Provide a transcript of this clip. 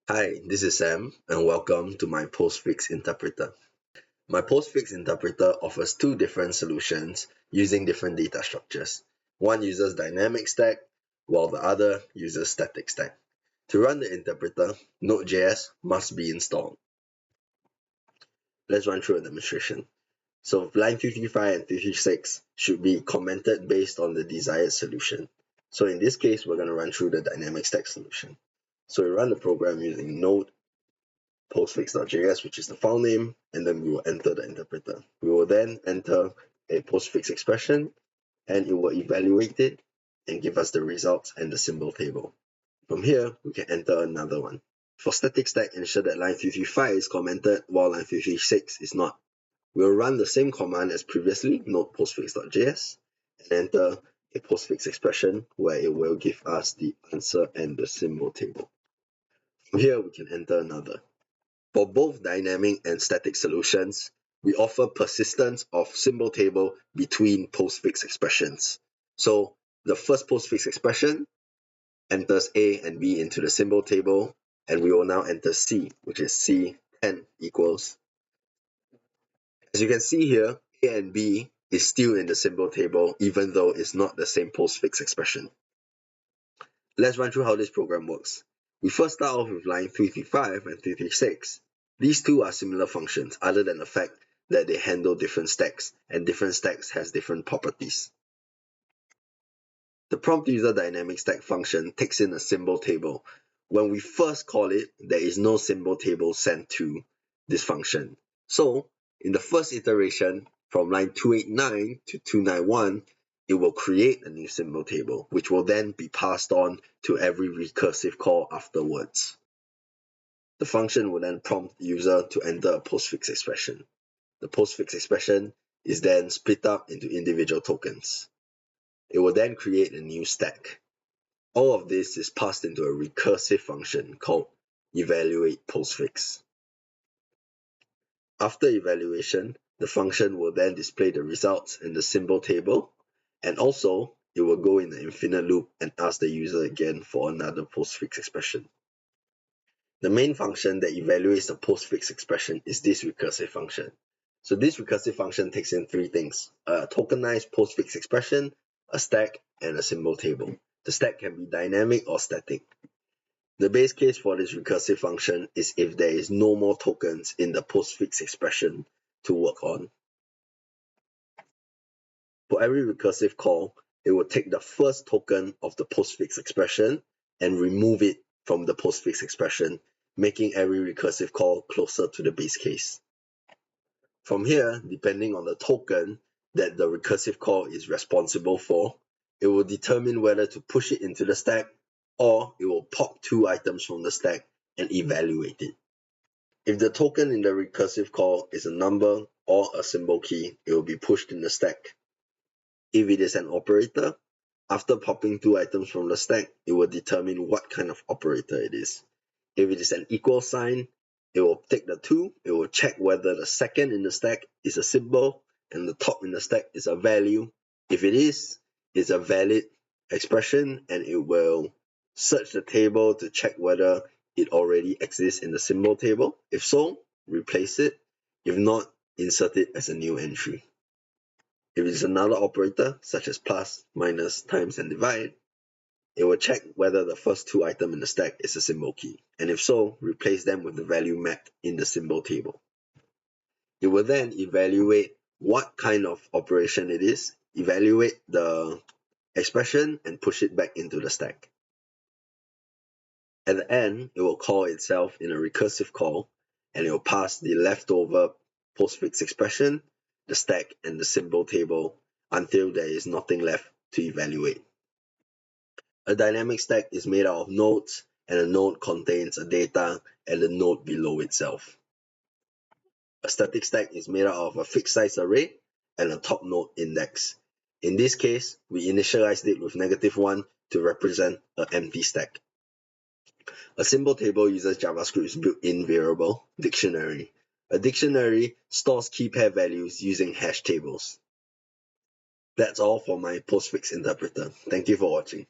Hi, this is Sam, and welcome to my postfix interpreter. My postfix interpreter offers two different solutions using different data structures. One uses dynamic stack, while the other uses static stack. To run the interpreter, Node.js must be installed. Let's run through a demonstration. So line 335 and 336 should be commented based on the desired solution. So in this case, we're going to run through the dynamic stack solution. So we run the program using node postfix.js, which is the file name, and then we will enter the interpreter. We will then enter a postfix expression, and it will evaluate it and give us the results and the symbol table. From here, we can enter another one. For static stack, ensure that line 335 is commented while line 336 is not. We'll run the same command as previously, node postfix.js, and enter a postfix expression where it will give us the answer and the symbol table. From here, we can enter another. For both dynamic and static solutions, we offer persistence of symbol table between postfix expressions. So the first postfix expression enters A and B into the symbol table, and we will now enter C, which is C10 equals. As you can see here, A and B is still in the symbol table, even though it's not the same postfix expression. Let's run through how this program works. We first start off with line 335 and 336. These two are similar functions, other than the fact that they handle different stacks, and different stacks has different properties. The prompt user dynamic stack function takes in a symbol table. When we first call it, there is no symbol table sent to this function. So, in the first iteration, from line 289 to 291, it will create a new symbol table, which will then be passed on to every recursive call afterwards. The function will then prompt the user to enter a postfix expression. The postfix expression is then split up into individual tokens. It will then create a new stack. All of this is passed into a recursive function called evaluate postfix. After evaluation, the function will then display the results in the symbol table, and also it will go in an infinite loop and ask the user again for another postfix expression. The main function that evaluates the postfix expression is this recursive function. So this recursive function takes in three things: a tokenized postfix expression, a stack, and a symbol table. The stack can be dynamic or static. The base case for this recursive function is if there is no more tokens in the postfix expression to work on. For every recursive call, it will take the first token of the postfix expression and remove it from the postfix expression, making every recursive call closer to the base case. From here, depending on the token that the recursive call is responsible for, it will determine whether to push it into the stack, or it will pop two items from the stack and evaluate it. If the token in the recursive call is a number or a symbol key, it will be pushed in the stack. If it is an operator, after popping two items from the stack, it will determine what kind of operator it is. If it is an equal sign, it will take the two, it will check whether the second in the stack is a symbol and the top in the stack is a value. If it is, it's a valid expression, and it will search the table to check whether it already exists in the symbol table. If so, replace it. If not, insert it as a new entry. If it is another operator, such as plus, minus, times, and divide, it will check whether the first two items in the stack is a symbol key, and if so, replace them with the value mapped in the symbol table. It will then evaluate what kind of operation it is, evaluate the expression, and push it back into the stack. At the end, it will call itself in a recursive call, and it will pass the leftover postfix expression, the stack, and the symbol table until there is nothing left to evaluate. A dynamic stack is made out of nodes, and a node contains a data and the node below itself. A static stack is made out of a fixed size array and a top node index. In this case, we initialized it with -1 to represent an empty stack. A symbol table uses JavaScript's built-in variable, dictionary. A dictionary stores key pair values using hash tables. That's all for my postfix interpreter. Thank you for watching.